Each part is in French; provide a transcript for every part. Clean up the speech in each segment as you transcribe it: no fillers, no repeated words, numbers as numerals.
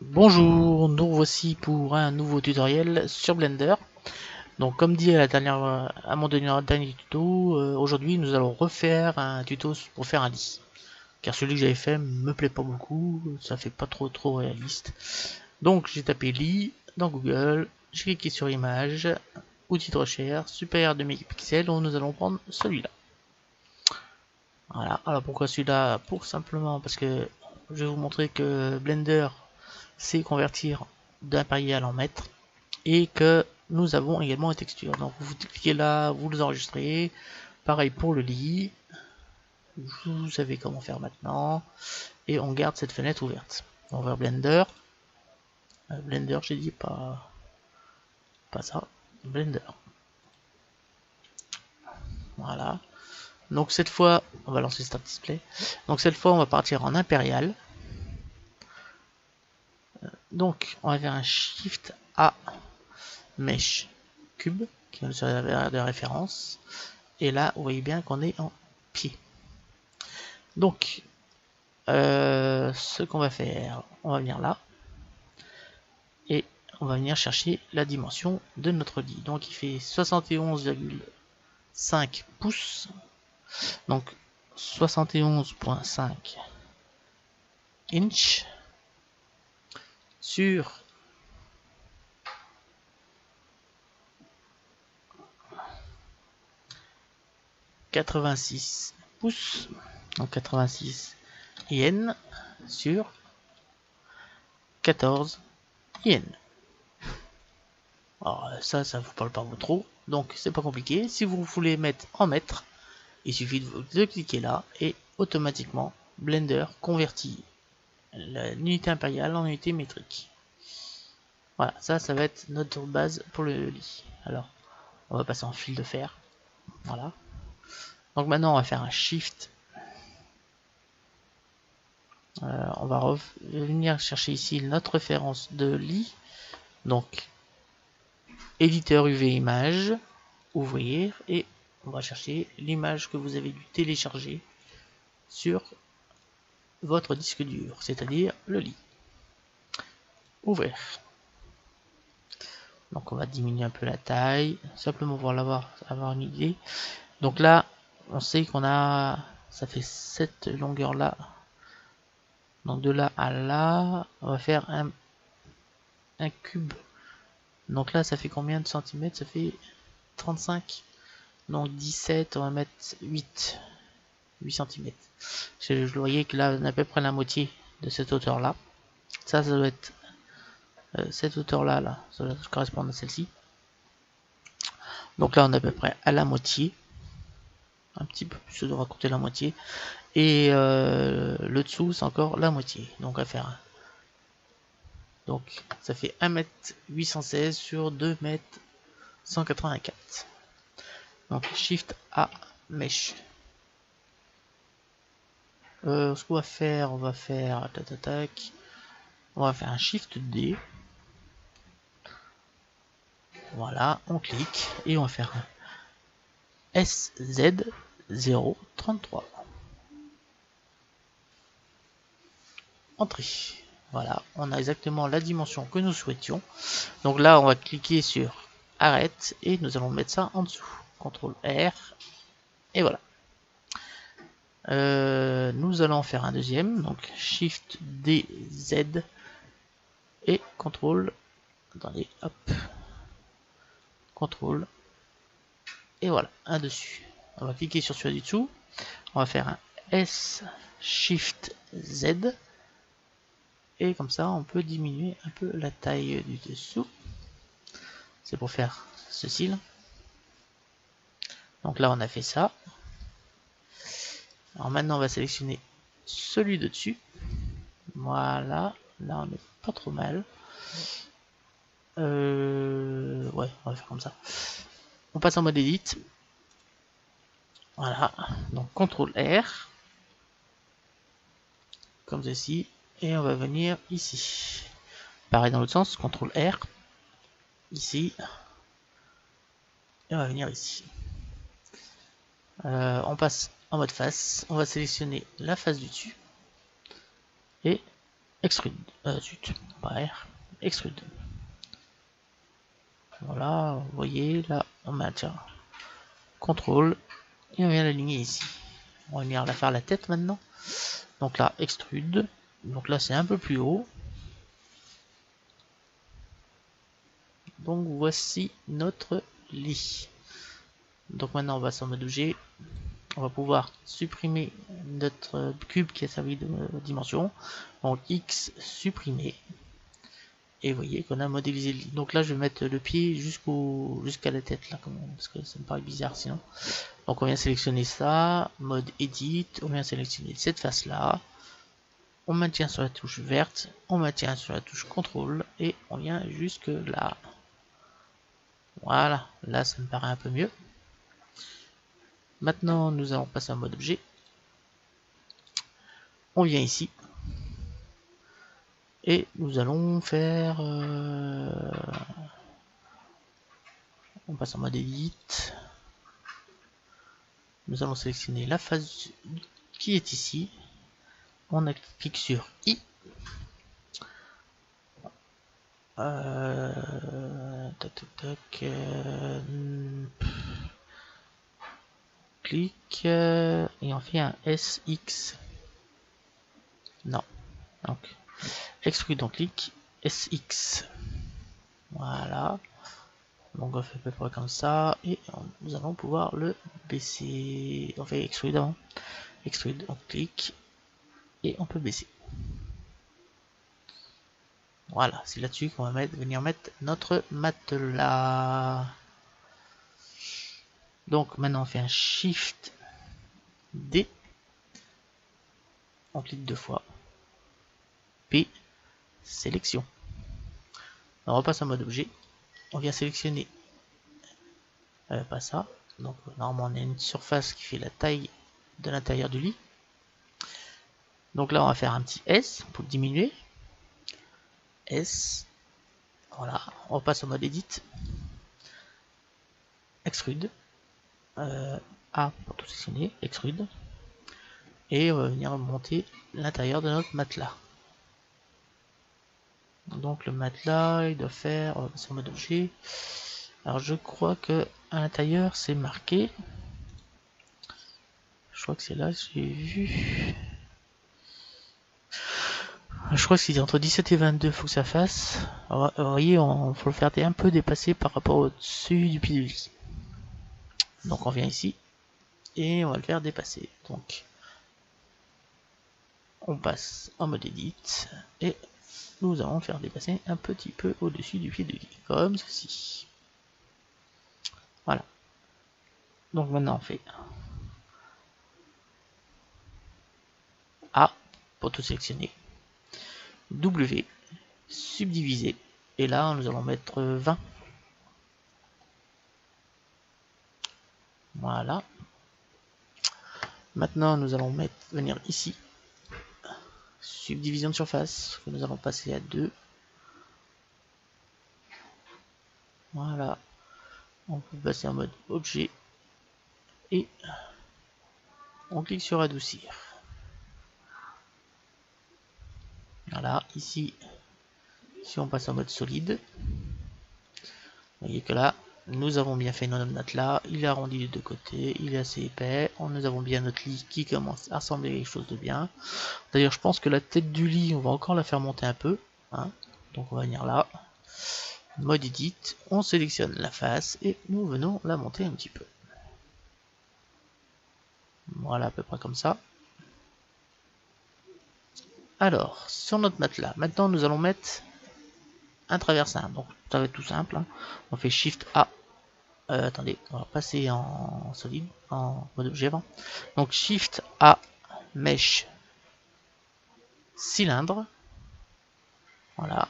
Bonjour, nous voici pour un nouveau tutoriel sur Blender. Donc comme dit à mon dernier tuto, aujourd'hui nous allons refaire un tuto pour faire un lit. Car celui que j'avais fait me plaît pas beaucoup, ça fait pas trop réaliste. Donc j'ai tapé lit dans Google, j'ai cliqué sur image, outil de recherche, supérieur de mégapixels, donc nous allons prendre celui-là. Voilà, alors pourquoi celui-là? Pour simplement parce que je vais vous montrer que Blender sait convertir d'impérial en mètre et que nous avons également une texture. Donc vous cliquez là, vous les enregistrez. Pareil pour le lit. Vous savez comment faire maintenant. Et on garde cette fenêtre ouverte. On va Blender. Blender, j'ai dit pas ça. Blender. Voilà. Donc cette fois, on va lancer Start Display. Donc cette fois, on va partir en impérial. Donc on va faire un Shift A Mesh Cube qui va nous servir de référence. Et là, vous voyez bien qu'on est en pied. Donc, ce qu'on va faire, on va venir là et on va venir chercher la dimension de notre lit. Donc, il fait 71,5 pouces. Donc, 71,5 inch sur 86 pouces. Donc, 86 yen sur 14 yen. Alors ça vous parle pas trop, donc c'est pas compliqué. Si vous voulez mettre en mètres, il suffit de cliquer là et automatiquement Blender convertit l'unité impériale en unité métrique. Voilà, ça va être notre base pour le lit. Alors, on va passer en fil de fer. Voilà. Donc maintenant, on va faire un Shift. On va revenir chercher ici notre référence de lit. Donc, éditeur UV image, ouvrir, et on va chercher l'image que vous avez dû télécharger sur votre disque dur, c'est-à-dire le lit. Ouvrir. Donc on va diminuer un peu la taille, simplement pour avoir une idée. Donc là, on sait qu'on a, ça fait cette longueur là. Donc de là à là, on va faire un cube. Donc là, ça fait combien de centimètres? Ça fait 35. Donc 17, on va mettre 8 cm. Je voyais que là, on a à peu près la moitié de cette hauteur là. Ça doit être cette hauteur là, ça doit correspondre à celle-ci. Donc là, on est à peu près à la moitié. Un petit peu plus, ça devra compter la moitié. Et le dessous, c'est encore la moitié. Donc à faire. Donc ça fait 1m816 sur 2m184. Donc Shift A Mesh. Ce qu'on va faire, on va faire on va faire un Shift D. Voilà, on clique et on va faire un SZ033. Entrée. Voilà, on a exactement la dimension que nous souhaitions. Donc là, on va cliquer sur arrête et nous allons mettre ça en dessous. CTRL R et voilà. Nous allons faire un deuxième, donc Shift DZ et CTRL. Attendez, hop, CTRL et voilà, un dessus. On va cliquer sur celui du dessous. On va faire un S Shift Z. Et comme ça, on peut diminuer un peu la taille du dessous. C'est pour faire ceci là. Donc là, on a fait ça. Alors maintenant, on va sélectionner celui de dessus. Voilà. Là, on est pas trop mal. Ouais, on va faire comme ça. On passe en mode edit. Voilà. Donc, CTRL R. Comme ceci. Et on va venir ici. Pareil dans l'autre sens. CTRL R. Ici. Et on va venir ici. On passe en mode face. On va sélectionner la face du dessus. Et extrude, zut, pas R, extrude. Voilà, vous voyez, là, on maintient. Contrôle, et on vient l'aligner ici. On va venir la faire la tête maintenant. Donc là, extrude. Donc là, c'est un peu plus haut. Donc voici notre lit. Donc maintenant, on va sur mode objet. On va pouvoir supprimer notre cube qui a servi de dimension. Donc X supprimer. Et vous voyez qu'on a modélisé le lit. Donc là, je vais mettre le pied jusqu'à la tête, là, parce que ça me paraît bizarre sinon. Donc on vient sélectionner ça, mode edit, on vient sélectionner cette face là, on maintient sur la touche verte, on maintient sur la touche contrôle et on vient jusque là. Voilà, là ça me paraît un peu mieux. Maintenant nous allons passer en mode objet. On vient ici et nous allons faire... on passe en mode edit. Nous allons sélectionner la face qui est ici. On clique sur I. Clic et on fait un SX. Non. Donc, extrude, on clique SX. Voilà. Donc on fait à peu près comme ça et nous allons pouvoir le baisser. On fait extrude avant. Extrude, on clique et on peut baisser. Voilà, c'est là-dessus qu'on va venir mettre notre matelas. Donc maintenant on fait un Shift D. On clique deux fois. P, sélection. On repasse en mode objet. On vient sélectionner pas ça. Donc normalement on a une surface qui fait la taille de l'intérieur du lit. Donc là on va faire un petit S pour le diminuer. S. Voilà, on passe au mode edit. Extrude. A pour tout sélectionner. Extrude. Et on va venir monter l'intérieur de notre matelas. Donc le matelas, il doit faire... On va passer en mode objet. Alors je crois que à l'intérieur c'est marqué. Je crois que c'est là, j'ai vu. Je crois que c'est entre 17 et 22, faut que ça fasse. Alors, vous voyez, il faut le faire un peu dépasser par rapport au-dessus du pied du lit. Donc on vient ici et on va le faire dépasser. Donc on passe en mode edit et nous allons faire dépasser un petit peu au-dessus du pied du lit, comme ceci. Voilà. Donc maintenant on fait A pour tout sélectionner. W, subdiviser. Et là, nous allons mettre 20. Voilà. Maintenant, nous allons venir ici. Subdivision de surface, que nous allons passer à 2. Voilà. On peut passer en mode objet. Et on clique sur adoucir. Voilà, ici, si on passe en mode solide, vous voyez que là, nous avons bien fait notre matelas, il est arrondi des deux côtés, il est assez épais, nous avons bien notre lit qui commence à ressembler à quelque chose de bien. D'ailleurs, je pense que la tête du lit, on va encore la faire monter un peu, hein. Donc on va venir là, mode edit, on sélectionne la face et nous venons la monter un petit peu. Voilà, à peu près comme ça. Alors, sur notre matelas, maintenant nous allons mettre un traversin. Donc ça va être tout simple, hein. On fait Shift A. Attendez, on va passer en solide, en mode objet avant. Donc Shift A, mèche, cylindre. Voilà.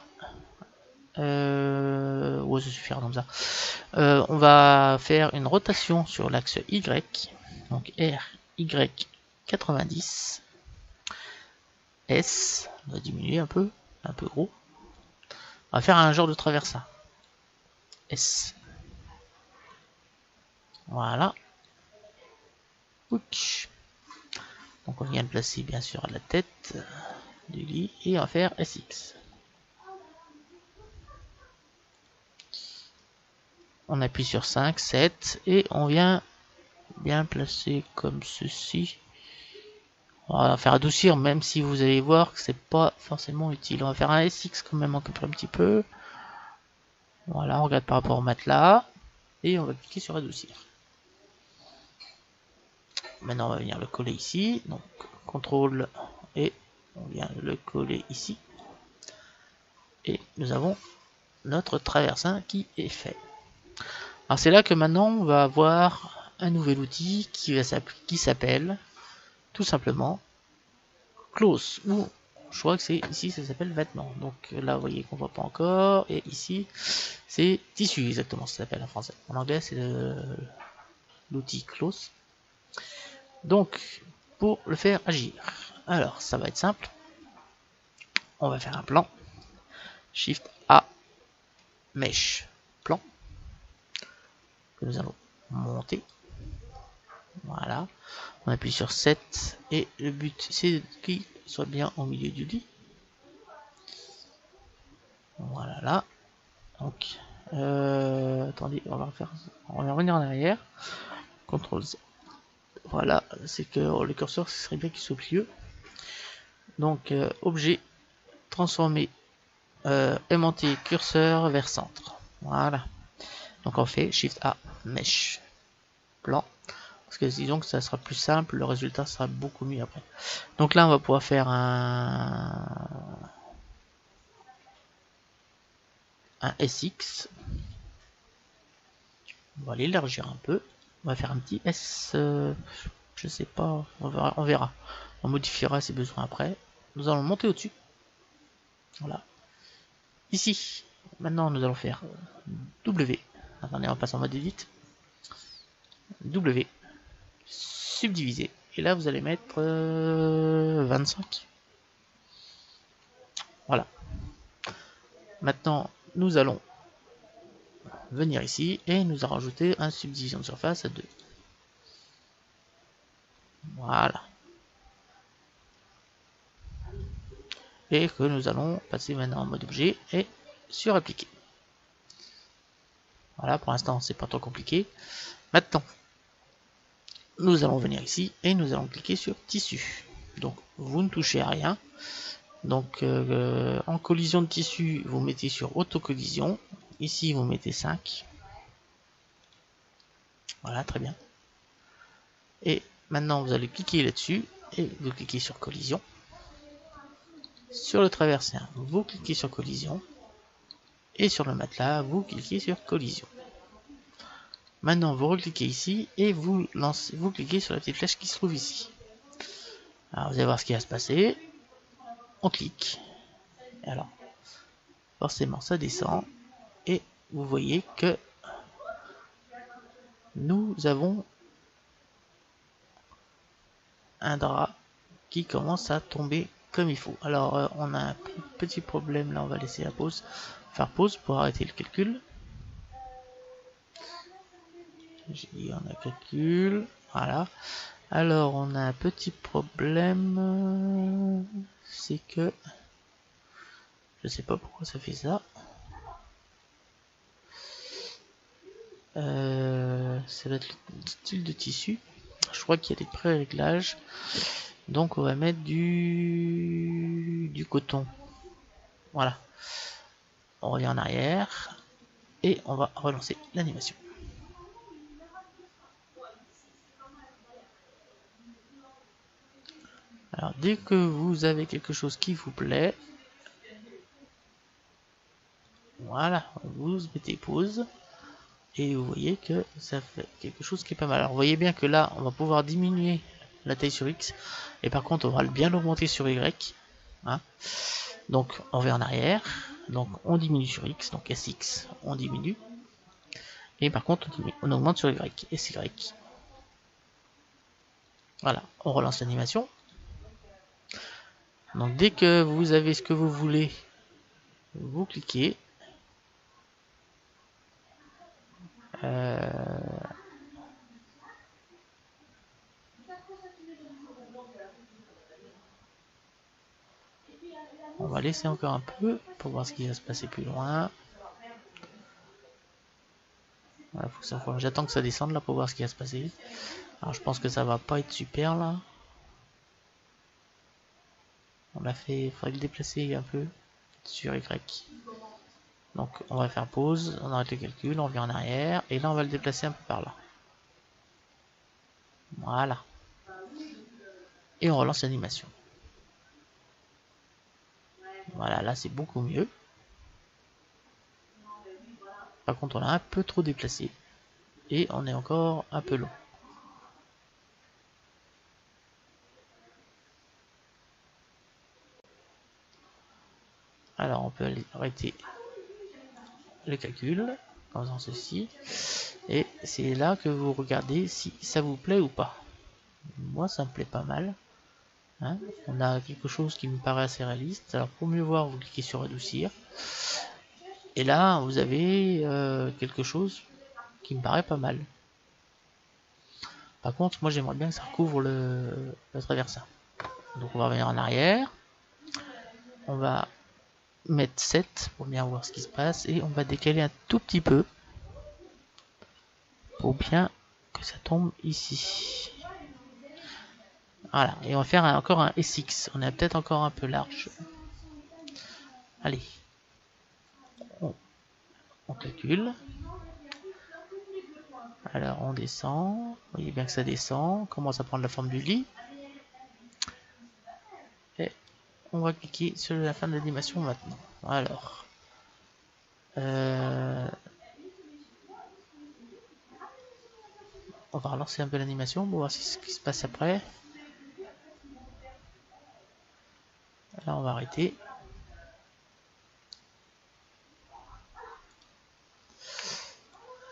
Ouais, ça suffira comme ça. On va faire une rotation sur l'axe Y. Donc R, Y, 90. S, on va diminuer un peu gros. On va faire un genre de traversin. S. Voilà. Ouch. Donc on vient le placer bien sûr à la tête. du lit et on va faire SX. On appuie sur 5, 7 et on vient bien placer comme ceci. On va faire adoucir, même si vous allez voir que c'est pas forcément utile. On va faire un SX quand même un petit peu. Voilà, on regarde par rapport au matelas et on va cliquer sur adoucir. Maintenant on va venir le coller ici, donc CTRL et on vient le coller ici. Et nous avons notre traversin qui est fait. Alors c'est là que maintenant on va avoir un nouvel outil qui s'appelle tout simplement close, ou je crois que c'est ici ça s'appelle vêtements. Donc là vous voyez qu'on voit pas encore, et ici c'est tissu exactement, ça s'appelle en français. En anglais c'est l'outil close. Donc pour le faire agir, alors ça va être simple, on va faire un plan, Shift A, Mesh, plan, que nous allons monter. Voilà, on appuie sur 7 et le but c'est qu'il soit bien au milieu du lit. Voilà là. Donc attendez, on va revenir en arrière. CTRL Z. Voilà, c'est que le curseur ce serait bien qu'il soit au milieu. Donc objet, transformer, aimanter curseur vers centre. Voilà. Donc on fait Shift A, Mesh, plan. Parce que disons que ça sera plus simple, le résultat sera beaucoup mieux après. Donc là on va pouvoir faire un SX. On va l'élargir un peu. On va faire un petit S. Je sais pas, on verra. On modifiera si besoin après. Nous allons monter au-dessus. Voilà. Ici, maintenant nous allons faire W. Attendez, on passe en mode edit. W. Subdiviser. Et là, vous allez mettre 25. Voilà. Maintenant, nous allons venir ici et nous allons rajouter un subdivision de surface à 2. Voilà. Et que nous allons passer maintenant en mode objet et sur appliquer. Voilà, pour l'instant, c'est pas trop compliqué. Maintenant, nous allons venir ici et nous allons cliquer sur tissu. Donc, vous ne touchez à rien. Donc, en collision de tissu, vous mettez sur auto-collision. Ici, vous mettez 5. Voilà, très bien. Et maintenant, vous allez cliquer là-dessus et vous cliquez sur collision. Sur le traversien, vous cliquez sur collision. Et sur le matelas, vous cliquez sur collision. Maintenant, vous recliquez ici et vous cliquez sur la petite flèche qui se trouve ici. Alors, vous allez voir ce qui va se passer. On clique. Alors, forcément, ça descend. Et vous voyez que nous avons un drap qui commence à tomber comme il faut. Alors, on a un petit problème. Là, on va laisser la pause. Faire pause pour arrêter le calcul. J'ai dit on a calcul. Voilà. Alors, on a un petit problème. C'est que je sais pas pourquoi ça fait ça. Ça va être le style de tissu. Je crois qu'il y a des pré-réglages. Donc on va mettre du coton. Voilà. On revient en arrière. Et on va relancer l'animation. Alors dès que vous avez quelque chose qui vous plaît, voilà, vous mettez pause. Et vous voyez que ça fait quelque chose qui est pas mal. Alors vous voyez bien que là, on va pouvoir diminuer la taille sur X. Et par contre, on va bien l'augmenter sur Y. Hein. Donc on revient en arrière. Donc on diminue sur X. Donc SX, on diminue. Et par contre, on augmente sur Y. SY. Voilà, on relance l'animation. Donc dès que vous avez ce que vous voulez, vous cliquez. On va laisser encore un peu pour voir ce qui va se passer plus loin. Voilà, faut que ça... J'attends que ça descende là pour voir ce qui va se passer. Alors je pense que ça va pas être super là. On a fait, il faudrait le déplacer un peu sur Y. Donc on va faire pause, on arrête le calcul, on revient en arrière et là on va le déplacer un peu par là. Voilà. Et on relance l'animation. Voilà, là c'est beaucoup mieux. Par contre on a un peu trop déplacé et on est encore un peu long. Alors on peut arrêter le calcul en faisant ceci et c'est là que vous regardez si ça vous plaît ou pas. Moi ça me plaît pas mal. Hein, on a quelque chose qui me paraît assez réaliste. Alors pour mieux voir, vous cliquez sur adoucir et là vous avez quelque chose qui me paraît pas mal. Par contre moi j'aimerais bien que ça recouvre le traversin. Donc on va revenir en arrière, on va mettre 7 pour bien voir ce qui se passe et on va décaler un tout petit peu pour bien que ça tombe ici. Voilà, et on va faire encore un SX, on est peut-être encore un peu large. Allez, on calcule. Alors on descend, vous voyez bien que ça descend, on commence à prendre la forme du lit. Et on va cliquer sur la fin de l'animation maintenant. Alors, on va relancer un peu l'animation pour voir ce qui se passe après. Là on va arrêter.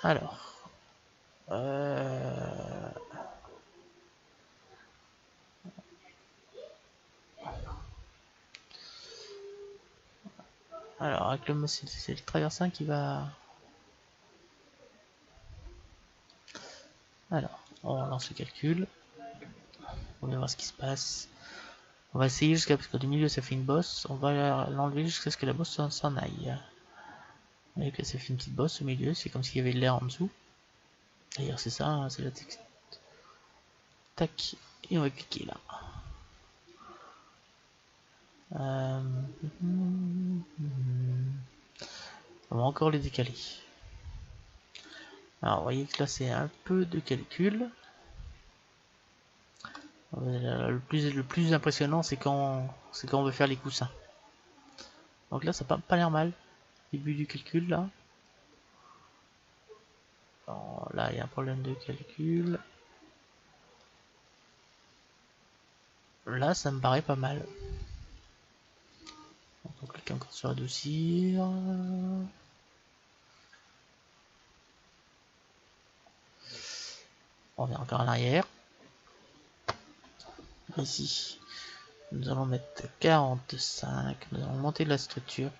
Alors, avec le c'est le traversin qui va. Alors, on lance le calcul. On va voir ce qui se passe. On va essayer jusqu'à parce qu'au milieu ça fait une bosse. On va l'enlever jusqu'à ce que la bosse s'en aille. Vous voyez que ça fait une petite bosse au milieu. C'est comme s'il y avait de l'air en dessous. D'ailleurs, c'est ça, hein, c'est la texte. Tac, et on va cliquer là. On va encore les décaler. Alors, vous voyez que là, c'est un peu de calcul. Le plus impressionnant, c'est quand on veut faire les coussins. Donc là, ça n'a pas l'air mal. Début du calcul, là. Alors, là, il y a un problème de calcul. Là, ça me paraît pas mal. On clique encore sur adoucir. On revient encore en arrière. Ici, nous allons mettre 45. Nous allons monter la structure.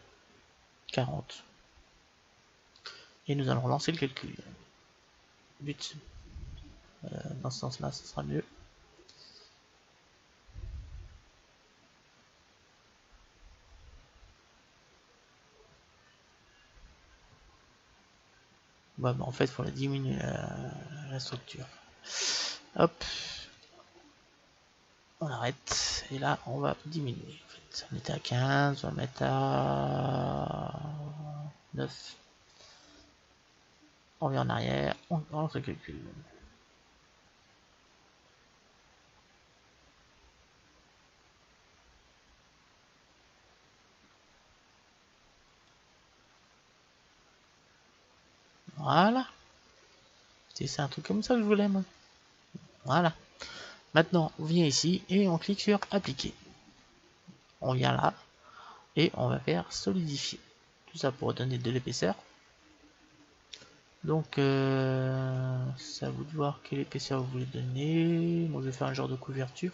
40. Et nous allons lancer le calcul. But. Dans ce sens-là, ce sera mieux. Ouais, bah en fait, il faut la diminuer la structure. Hop. On arrête. Et là, on va diminuer. En fait, on était à 15, on va mettre à 9. On revient en arrière, on lance le calcul. Voilà. C'est un truc comme ça que je voulais, moi. Voilà. Maintenant, on vient ici et on clique sur appliquer. On vient là et on va faire solidifier. Tout ça pour donner de l'épaisseur. Donc, c'est à vous de voir quelle épaisseur vous voulez donner. Moi, je vais faire un genre de couverture.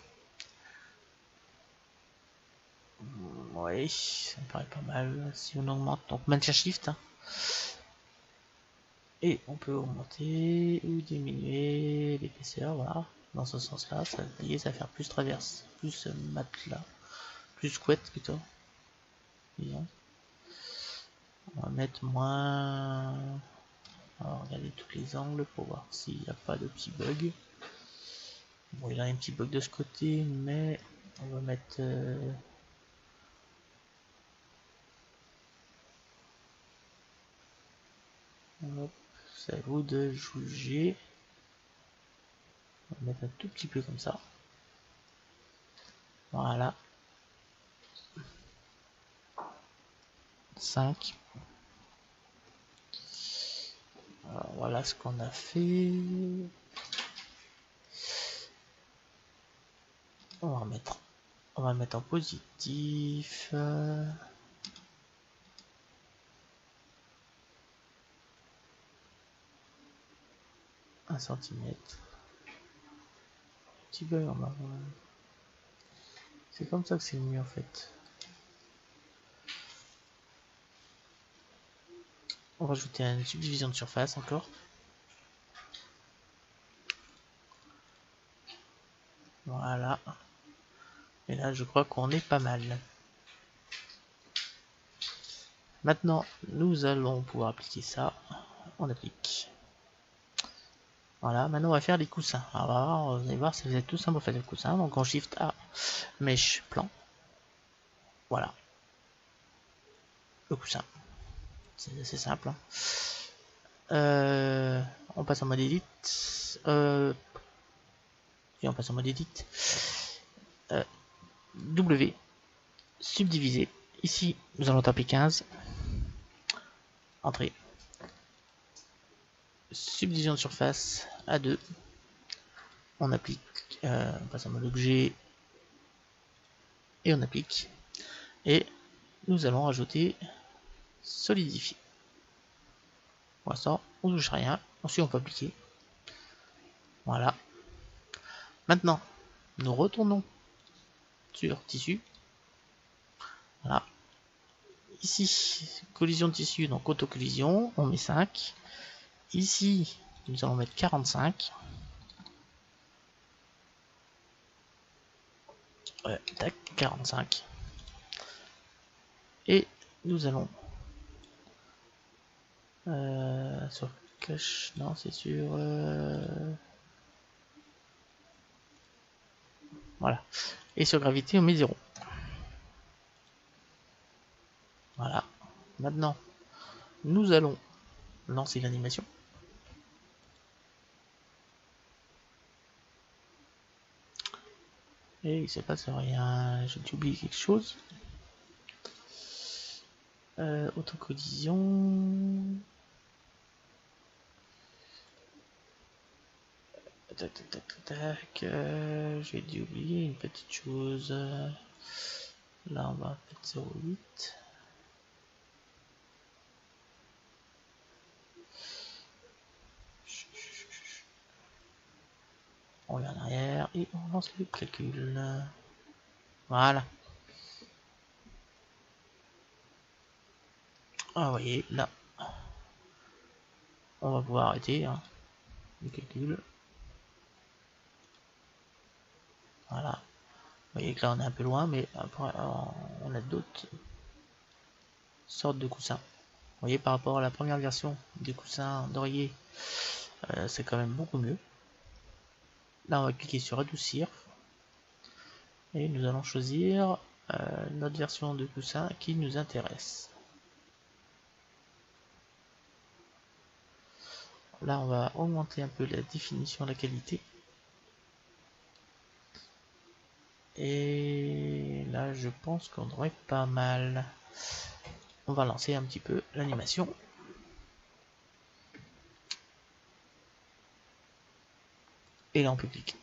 Oui, ça me paraît pas mal. Si on augmente, donc maintien shift. Hein. Et on peut augmenter ou diminuer l'épaisseur, voilà. Dans ce sens-là, ça va faire plus traverse, plus matelas, plus couette plutôt. disons. On va mettre moins. On va regarder tous les angles pour voir s'il n'y a pas de petits bugs. Bon, il y a un petit bug de ce côté, mais on va mettre. C'est à vous de juger. On va mettre un tout petit peu comme ça. Voilà. 5. Alors, voilà ce qu'on a fait. On va mettre en positif. 1 cm. Petit bug en bas. C'est comme ça que c'est mieux en fait. On va rajouter une subdivision de surface encore. Voilà. Et là, je crois qu'on est pas mal. Maintenant, nous allons pouvoir appliquer ça. On applique. Voilà, maintenant on va faire les coussins. Alors, vous allez voir si vous êtes tout simple pour faire les coussins. Donc on shift A, mèche, plan. Voilà. Le coussin. C'est assez simple. On passe en mode edit. Et on passe en mode edit. W. Subdiviser. Ici, nous allons taper 15. Entrée. Subdivision de surface à 2. On applique. On passe en mode objet. Et on applique. Et nous allons rajouter solidifier. Pour l'instant, on ne touche rien. Ensuite, on peut appliquer. Voilà. Maintenant, nous retournons sur tissu. Voilà. Ici, collision de tissu, donc auto-collision, on met 5. Ici, nous allons mettre 45. Ouais, tac, 45. Et nous allons sur cache, non, c'est sur voilà. Et sur gravité, on met 0. Voilà. Maintenant, nous allons lancer l'animation. Et il se passe rien. J'ai oublié quelque chose. Autocollision. J'ai dû oublier une petite chose. Là, on va mettre 0,8. On revient en arrière et on lance le calcul. Voilà. Ah, vous voyez, là, on va pouvoir arrêter hein, le calcul. Voilà. Vous voyez que là, on est un peu loin, mais après, on a d'autres sortes de coussins. Vous voyez, par rapport à la première version du coussin d'oreiller, c'est quand même beaucoup mieux. Là, on va cliquer sur adoucir. Et nous allons choisir notre version de coussin qui nous intéresse. Là, on va augmenter un peu la définition, la qualité. Et là, je pense qu'on devrait être pas mal. On va lancer un petit peu l'animation. Et là, on peut cliquer.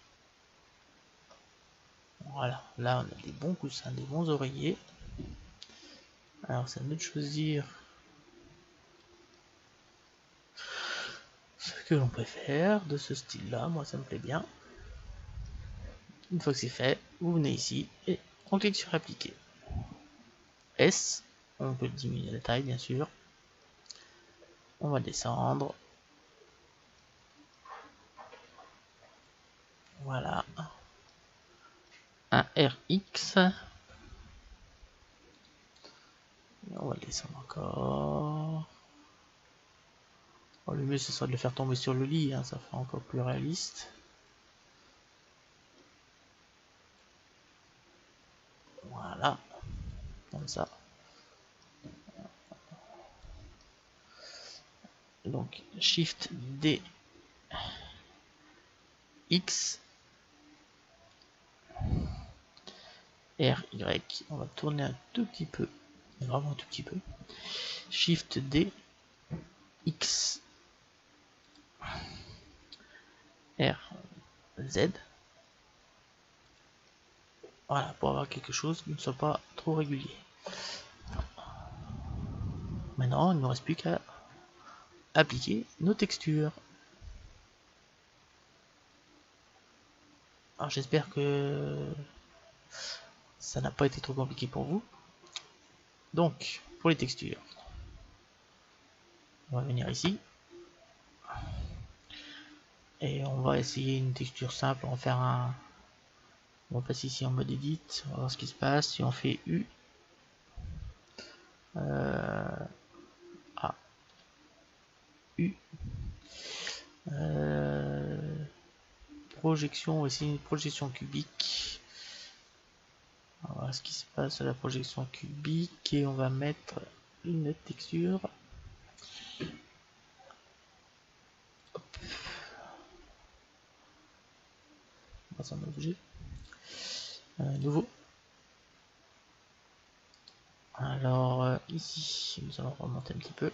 Voilà, là, on a des bons coussins, des bons oreillers. Alors, c'est à nous de choisir ce que l'on préfère de ce style-là. Moi, ça me plaît bien. Une fois que c'est fait, vous venez ici et on clique sur appliquer. S, on peut diminuer la taille bien sûr. On va descendre. Voilà. Un RX. On va le descendre encore. Bon, le mieux ce sera de le faire tomber sur le lit, hein, ça fera encore plus réaliste. Voilà, comme ça. Donc Shift D X R Y. On va tourner un tout petit peu, vraiment un tout petit peu. Shift D X R Z. Voilà, pour avoir quelque chose qui ne soit pas trop régulier. Maintenant, il ne nous reste plus qu'à appliquer nos textures. Alors j'espère que ça n'a pas été trop compliqué pour vous. Donc, pour les textures, on va venir ici. Et on va essayer une texture simple. On va faire un... On passe ici en mode edit. On va voir ce qui se passe. Si on fait U. A. U. Projection, on va essayer une projection cubique. On va voir ce qui se passe à la projection cubique. Et on va mettre une texture. On passe en objet. Nouveau. Alors ici, nous allons remonter un petit peu.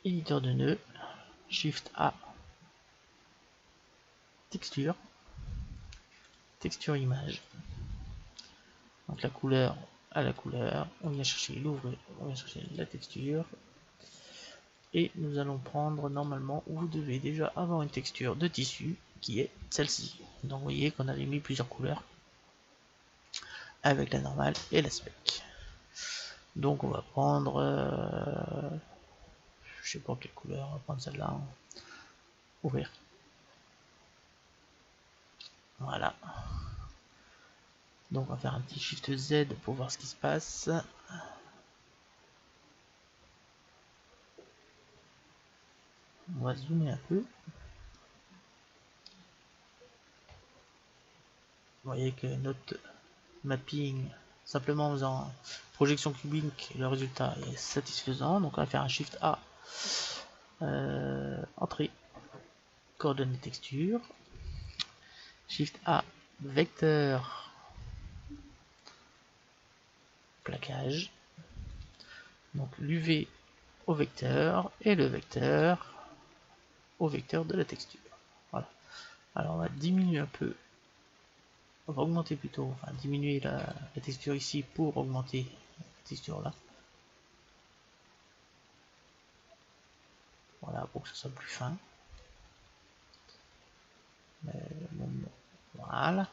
Éditeur de nœuds. Shift A. Texture. Texture image. Donc la couleur à la couleur. On vient chercher l'ouvrir. On vient chercher la texture. Et nous allons prendre normalement, vous devez déjà avoir une texture de tissu qui est celle-ci. Donc vous voyez qu'on avait mis plusieurs couleurs avec la normale et la spec. Donc on va prendre, je sais pas quelle couleur, on va prendre celle-là. Ouvrir. Voilà. Donc on va faire un petit Shift Z pour voir ce qui se passe. On va zoomer un peu. Vous voyez que notre mapping, simplement en faisant projection cubique, le résultat est satisfaisant. Donc on va faire un Shift A. Entrée, coordonnées texture. Shift A, vecteur, plaquage. Donc l'UV au vecteur et le vecteur au vecteur de la texture. Voilà. Alors on va diminuer un peu. On va augmenter plutôt, enfin diminuer la texture ici pour augmenter la texture là. Voilà, pour que ce soit plus fin. Voilà.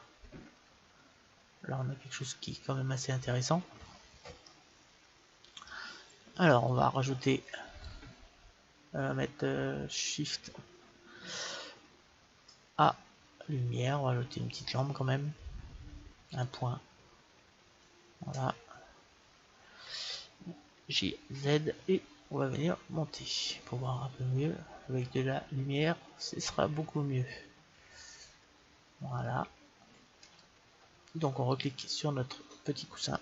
Là on a quelque chose qui est quand même assez intéressant. Alors on va rajouter, on va mettre Shift A, lumière, on va ajouter une petite lampe quand même. Un point. Voilà. J, Z et on va venir monter pour voir un peu mieux. Avec de la lumière, ce sera beaucoup mieux. Voilà. Donc on reclique sur notre petit coussin.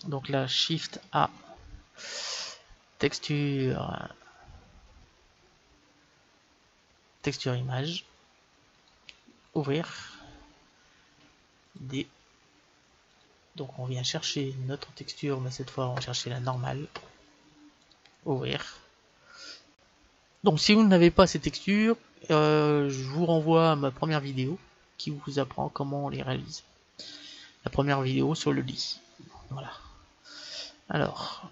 Donc là, Shift A, texture, texture image, ouvrir, D. Donc on vient chercher notre texture, mais cette fois on va chercher la normale, ouvrir. Donc si vous n'avez pas ces textures, je vous renvoie à ma première vidéo qui vous apprend comment on les réalise. La première vidéo sur le lit. Voilà. Alors,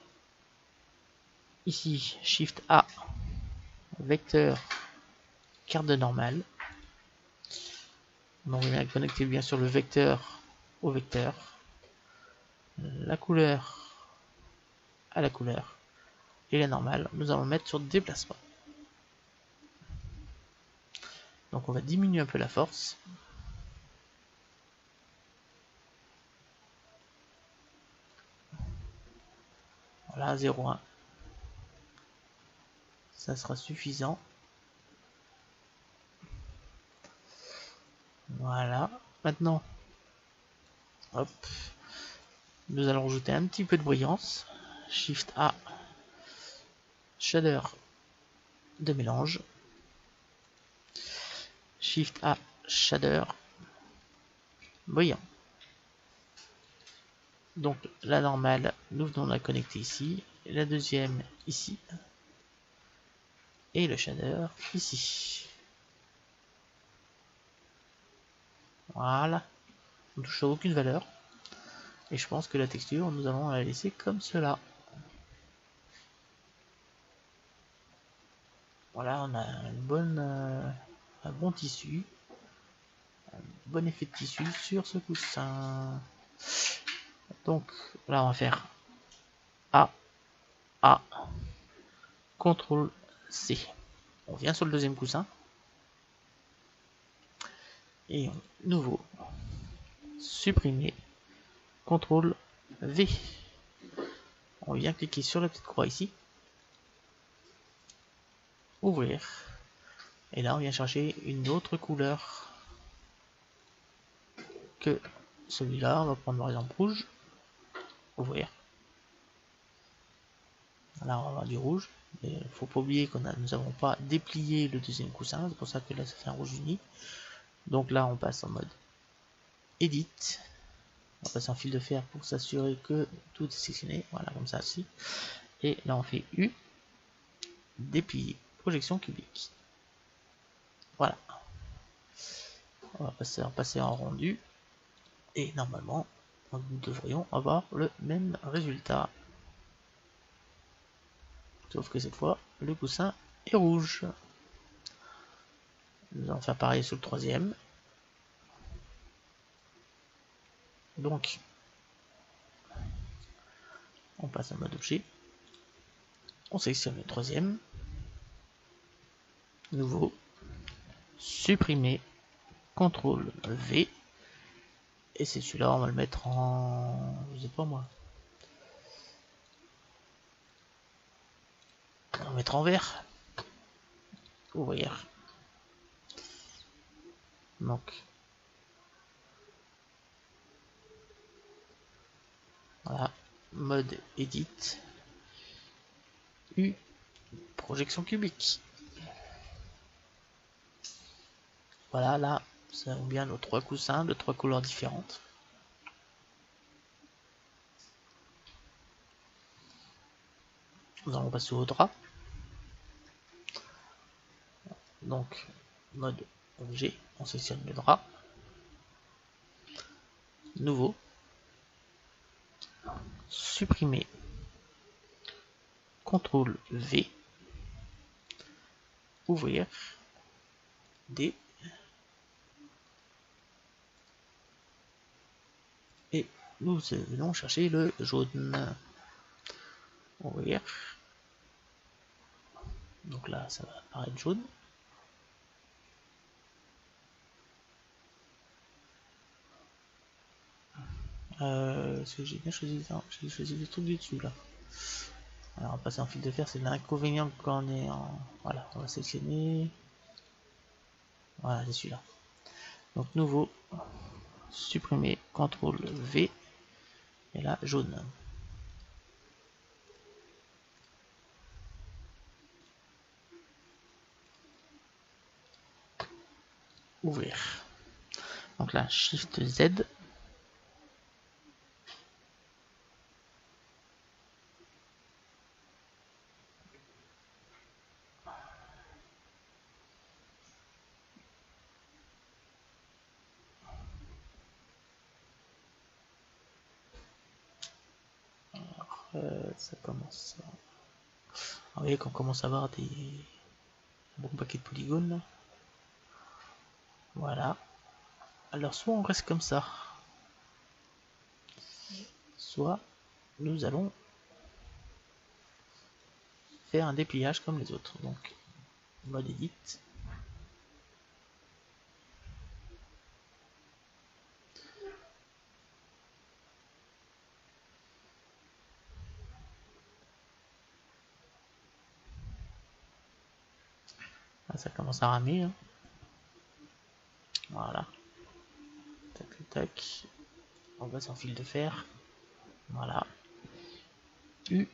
ici, Shift A, vecteur, carte de normale. Donc on va connecter bien sûr le vecteur au vecteur, la couleur à la couleur et la normale. Nous allons mettre sur déplacement. Donc on va diminuer un peu la force. Voilà, 0,1. Ça sera suffisant. Voilà. Maintenant, hop, nous allons rajouter un petit peu de brillance. Shift A, shader de mélange. Shift A, shader brillant. Donc la normale, nous venons de la connecter ici. La deuxième ici. Et le shader ici. Voilà. On ne touche à aucune valeur. Et je pense que la texture, nous allons la laisser comme cela. Voilà, on a un bon tissu. Un bon effet de tissu sur ce coussin. Donc là, on va faire A, A, CTRL C. On vient sur le deuxième coussin. Et nouveau, supprimer, CTRL V. On vient cliquer sur la petite croix ici. Ouvrir. Et là, on vient chercher une autre couleur que celui-là. On va prendre par exemple rouge. Ouvrir. Là, on va avoir du rouge. Mais il ne faut pas oublier que nous n'avons pas déplié le deuxième coussin. C'est pour ça que là, ça fait un rouge uni. Donc là, on passe en mode Edit. On va passer en fil de fer pour s'assurer que tout est sélectionné. Voilà, comme ça aussi. Et là, on fait U. Déplier. Projection cubique. Voilà. On va passer en rendu. Et normalement, nous devrions avoir le même résultat. Sauf que cette fois, le coussin est rouge. Nous allons faire pareil sur le troisième. Donc, on passe en mode objet. On sélectionne le troisième. Nouveau. Supprimer. CTRL V. Et c'est celui-là, on va le mettre en... Je sais pas moi. On va le mettre en vert. Ouvrir. Donc, voilà. Mode Edit. U. Projection cubique. Voilà, là, ça avons bien nos trois coussins de trois couleurs différentes. Nous allons passer au drap. Donc, mode objet, on sélectionne le drap. Nouveau. Supprimer. CTRL V. Ouvrir. D. Et nous venons chercher le jaune. Ouvrir. Donc là, ça va apparaître jaune. Est-ce que j'ai bien choisi ça? J'ai choisi le truc du dessus là. Alors on va passer en fil de fer, c'est l'inconvénient quand on est en... Voilà, on va sélectionner. Voilà, c'est celui-là. Donc nouveau, supprimer, CTRL V, et là jaune. Ouvrir. Donc là, Shift Z. Ça commence. Vous voyez qu'on commence à avoir des bons paquets de polygones là. Voilà. Alors soit on reste comme ça, soit nous allons faire un dépliage comme les autres. Donc mode edit. Ça commence à ramer. Hein. Voilà. Tac, tac. On va sur fil de fer. Voilà. U.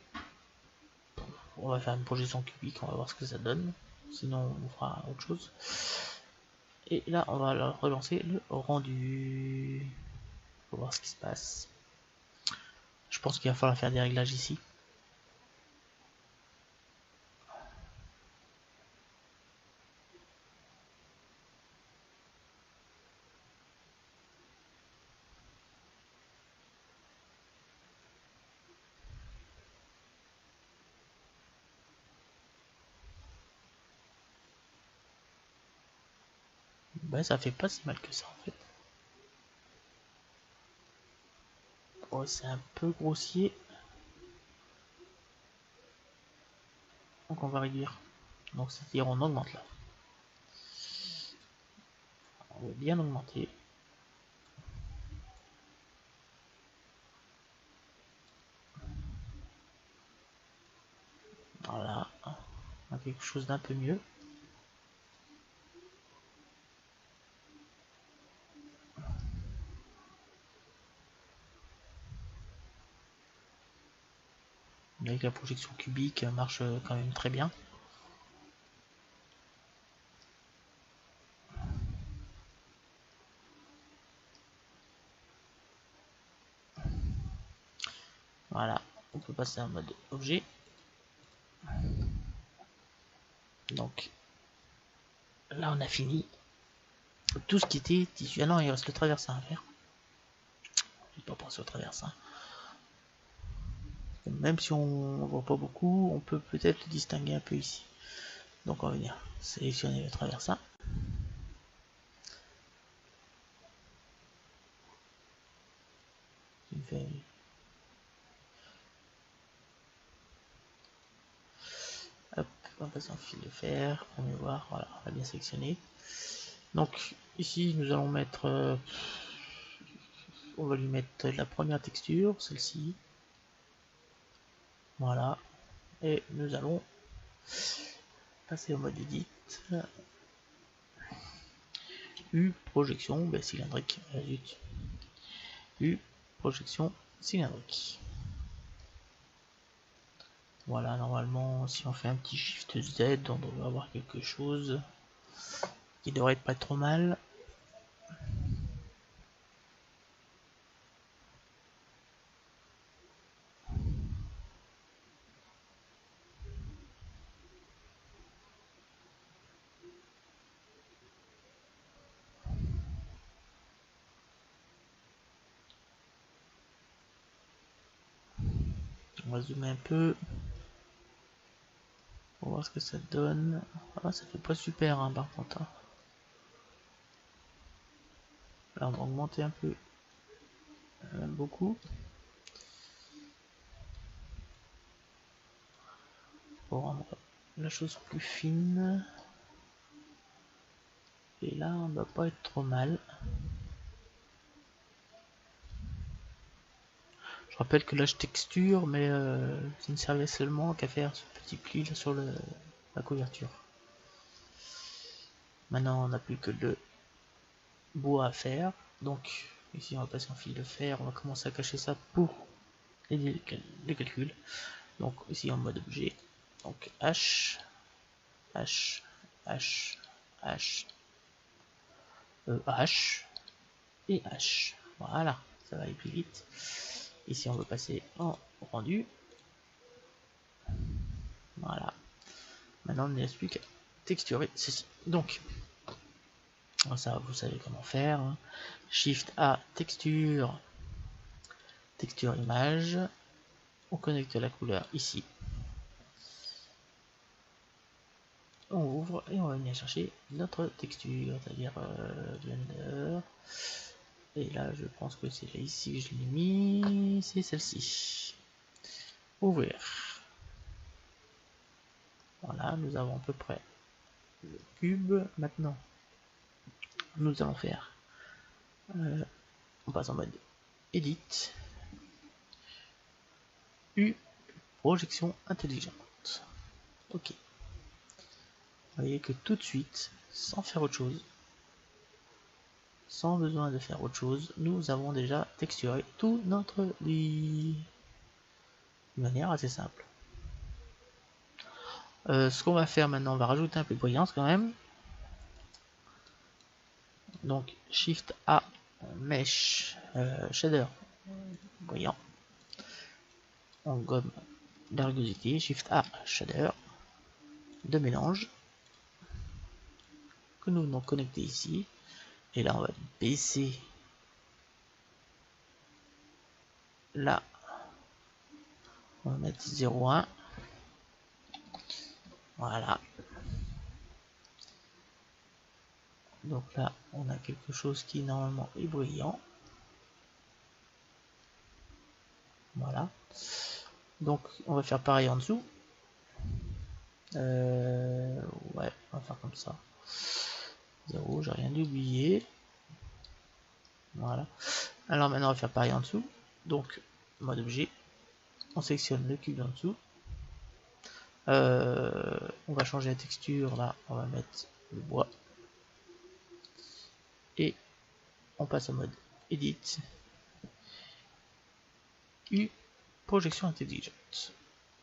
On va faire une projection cubique, on va voir ce que ça donne. Sinon, on fera autre chose. Et là, on va relancer le rendu. Pour voir ce qui se passe. Je pense qu'il va falloir faire des réglages ici. Ben, ça fait pas si mal que ça en fait. Oh, c'est un peu grossier. Donc on va réduire. Donc c'est-à-dire on augmente là. On va bien augmenter. Voilà. On a quelque chose d'un peu mieux. Avec la projection cubique marche quand même très bien. Voilà, on peut passer en mode objet. Donc là on a fini tout ce qui était tissu. Ah non, il reste le traversin à faire. J'ai pas pensé au traversin. Même si on voit pas beaucoup, on peut peut-être le distinguer un peu ici. Donc on va venir sélectionner le traversin. Hop, on passe en fil de fer pour mieux voir. Voilà, on va bien sélectionner. Donc ici nous allons mettre, on va lui mettre la première texture, celle-ci. Voilà, et nous allons passer au mode edit. U projection cylindrique. U projection cylindrique. Voilà, normalement, si on fait un petit Shift Z, on devrait avoir quelque chose qui devrait pas être trop mal. On va zoomer un peu pour voir ce que ça donne. Ah, ça fait pas super hein, par contre. Hein. Là, on va augmenter un peu, beaucoup. Pour rendre la chose plus fine. Et là, on doit pas être trop mal. Je rappelle que là, je texture, mais ça ne servait seulement qu'à faire ce petit pli là sur la couverture. Maintenant, on n'a plus que le bois à faire. Donc, ici, on va passer en fil de fer. On va commencer à cacher ça pour les calculs. Donc, ici, en mode objet. Donc, H, H, H, H, H et H. Voilà, ça va aller plus vite. Ici, on va passer en rendu. Voilà. Maintenant, il ne reste plus qu'à texturer ceci. Donc, ça, vous savez comment faire. Shift A, texture, texture image. On connecte la couleur ici. On ouvre et on va venir chercher notre texture, c'est-à-dire Blender. Et là, je pense que c'est là ici que je l'ai mis. C'est celle-ci. Ouvrir. Voilà, nous avons à peu près le cube. Maintenant, nous allons faire. On passe en mode Edit. U, projection intelligente. Ok. voyez que tout de suite, sans faire autre chose, sans besoin de faire autre chose, nous avons déjà texturé tout notre lit de manière assez simple. Ce qu'on va faire maintenant, on va rajouter un peu de brillance quand même. Donc Shift A, Mesh, Shader, brillant. On gomme la rugosité, Shift A, Shader, de mélange, que nous allons connecter ici. Et là, on va baisser là. On va mettre 0,1. Voilà. Donc là, on a quelque chose qui normalement est brillant. Voilà. Donc, on va faire pareil en dessous. Ouais, on va faire comme ça. 0, j'ai rien oublié. Voilà. Alors maintenant, on va faire pareil en dessous. Donc, mode objet. On sélectionne le cube en dessous. On va changer la texture. Là, on va mettre le bois. Et on passe en mode Edit. U, projection intelligente.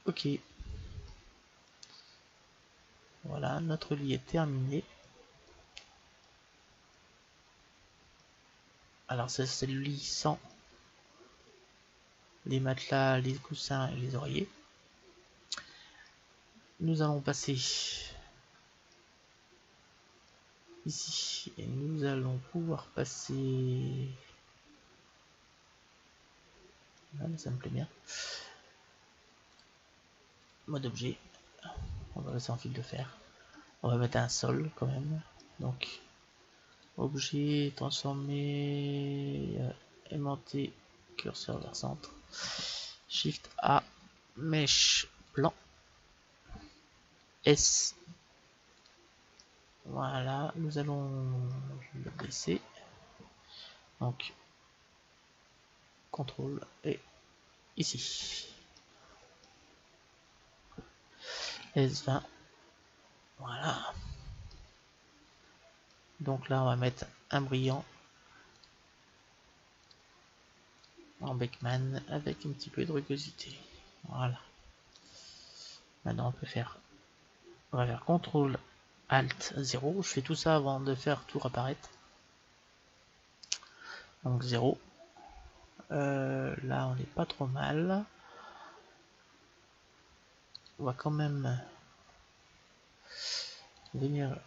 Ok. Voilà, notre lit est terminé. Alors c'est le lit sans les matelas, les coussins et les oreillers. Nous allons passer ici et nous allons pouvoir passer. Voilà, ça me plaît bien. Mode objet. On va passer en fil de fer. On va mettre un sol quand même. Donc objet transformer, aimanté, curseur vers centre. Shift A, mèche blanc. S. Voilà, nous allons le baisser. Donc, CTRL et ici. S20. Voilà. Donc là, on va mettre un brillant en Beckman avec un petit peu de rugosité. Voilà. Maintenant, on peut faire. On va faire CTRL Alt 0. Je fais tout ça avant de faire tout apparaître. Donc 0. Là, on n'est pas trop mal. On va quand même venir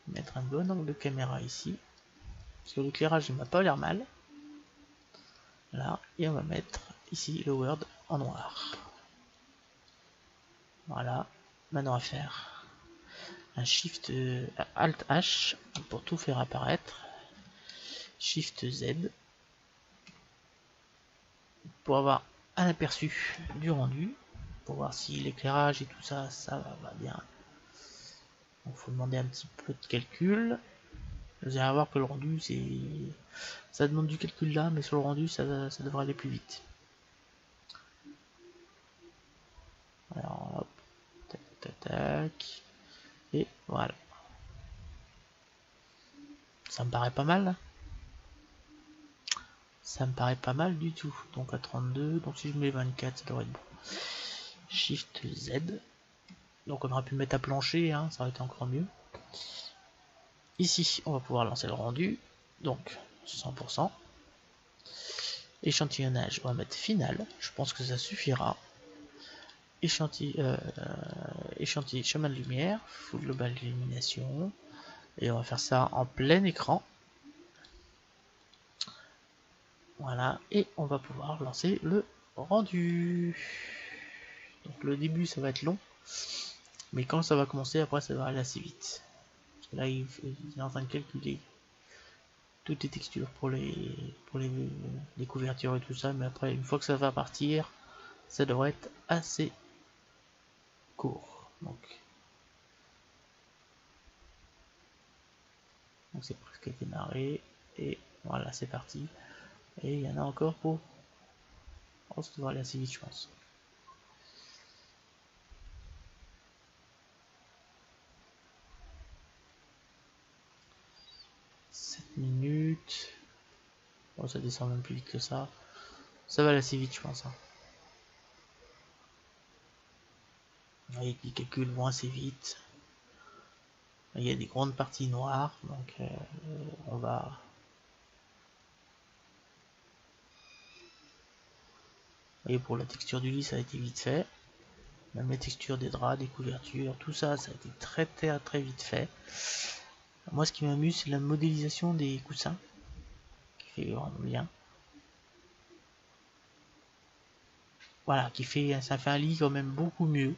mettre un bon angle de caméra ici. Parce que l'éclairage ne m'a pas l'air mal. Là, et on va mettre ici le Word en noir. Voilà. Maintenant, on va faire un Shift Alt H pour tout faire apparaître. Shift Z pour avoir un aperçu du rendu. Pour voir si l'éclairage et tout ça, ça va bien. Donc, faut demander un petit peu de calcul. Vous allez voir que le rendu, ça demande du calcul là, mais sur le rendu, ça devrait aller plus vite. Alors, hop, tac, tac, tac, et voilà. Ça me paraît pas mal. Ça me paraît pas mal du tout. Donc à 32, donc si je mets 24, ça devrait être bon. Shift Z. Donc on aurait pu mettre à plancher, hein, ça aurait été encore mieux. Ici, on va pouvoir lancer le rendu. Donc 100%. Échantillonnage, on va mettre final. Je pense que ça suffira. Échantillon, chemin de lumière, full global illumination. Et on va faire ça en plein écran. Voilà, et on va pouvoir lancer le rendu. Donc le début ça va être long, mais quand ça va commencer, après ça va aller assez vite. Parce que là il est en train de calculer toutes les textures pour les couvertures et tout ça, mais après une fois que ça va partir, ça devrait être assez court. Donc c'est presque démarré, et voilà, c'est parti. Et il y en a encore pour... Oh, ça devrait aller assez vite, je pense. minutes. Bon, ça descend même plus vite que ça. Ça va aller assez vite, je pense. Hein. Vous voyez qu'il calcule moins assez vite. Il y a des grandes parties noires, donc on va... Vous voyez, pour la texture du lit, ça a été vite fait. Même les textures des draps, des couvertures, tout ça, ça a été très vite fait. Moi, ce qui m'amuse, c'est la modélisation des coussins, qui fait vraiment bien. Voilà, ça fait un lit quand même beaucoup mieux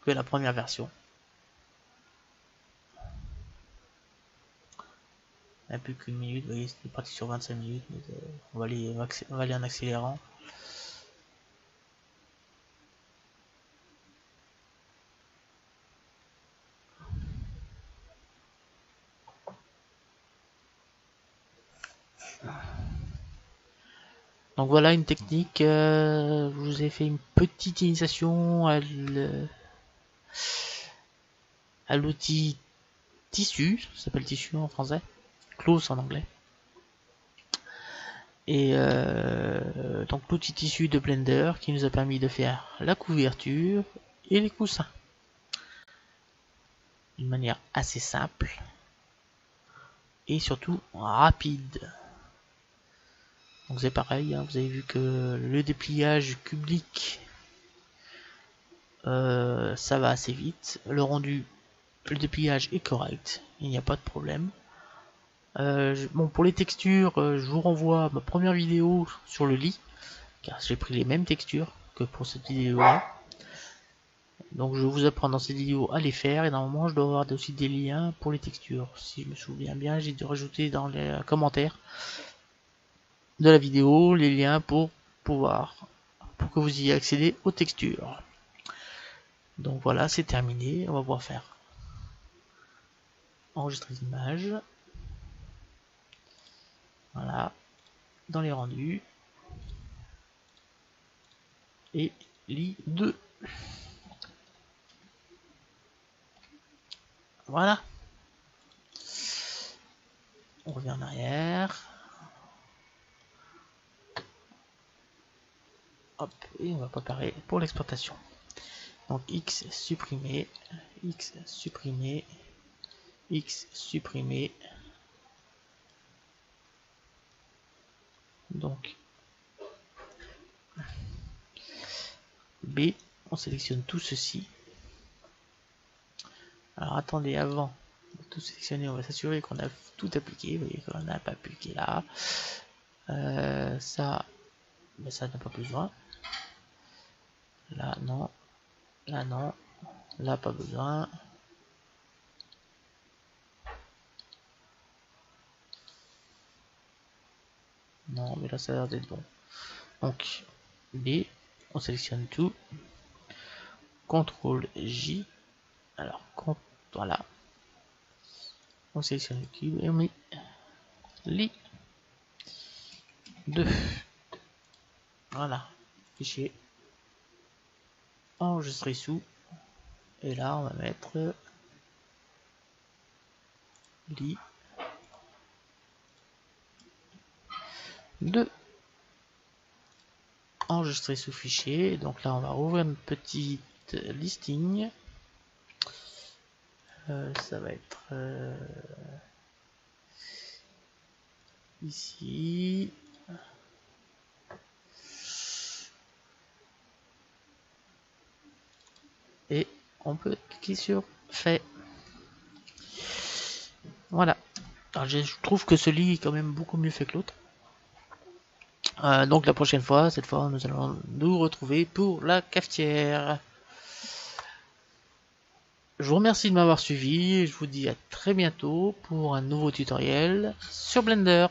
que la première version. Un peu qu'une minute, vous voyez, c'était parti sur 25 minutes, mais on va aller en accélérant. Donc voilà une technique, je vous ai fait une petite initiation à l'outil tissu, ça s'appelle tissu en français, close en anglais. Et donc l'outil tissu de Blender qui nous a permis de faire la couverture et les coussins. D'une manière assez simple et surtout rapide. Donc c'est pareil, hein, vous avez vu que le dépliage public ça va assez vite. Le rendu, le dépliage est correct, il n'y a pas de problème. Bon, pour les textures, je vous renvoie à ma première vidéo sur le lit, car j'ai pris les mêmes textures que pour cette vidéo là. Donc je vous apprends dans cette vidéo à les faire, et normalement je dois avoir aussi des liens pour les textures. Si je me souviens bien, j'ai dû rajouter dans les commentaires de la vidéo les liens pour que vous y accédez aux textures. Donc voilà, c'est terminé, on va pouvoir faire enregistrer l'image. Voilà, dans les rendus. Et lit 2. Voilà. On revient en arrière. Hop, et on va préparer pour l'exportation. Donc X supprimé, X supprimé, X supprimé. Donc B, on sélectionne tout ceci. Alors attendez, avant de tout sélectionner, on va s'assurer qu'on a tout appliqué. Vous voyez qu'on n'a pas appliqué là. Ça, mais ça n'a pas besoin. Là non, là non, là pas besoin. Non, mais là ça a l'air d'être bon. Donc B, on sélectionne tout. CTRL J. Alors, voilà. On sélectionne le cube et on met lit 2. Voilà. Fichier. Enregistrer sous. Et là, on va mettre lit 2. Enregistrer sous fichier. Donc là, on va ouvrir une petite listing. Ça va être ici. Et on peut cliquer sur fait. Voilà. Alors, je trouve que ce lit est quand même beaucoup mieux fait que l'autre. Donc la prochaine fois, cette fois, nous allons nous retrouver pour la cafetière. Je vous remercie de m'avoir suivi et je vous dis à très bientôt pour un nouveau tutoriel sur Blender.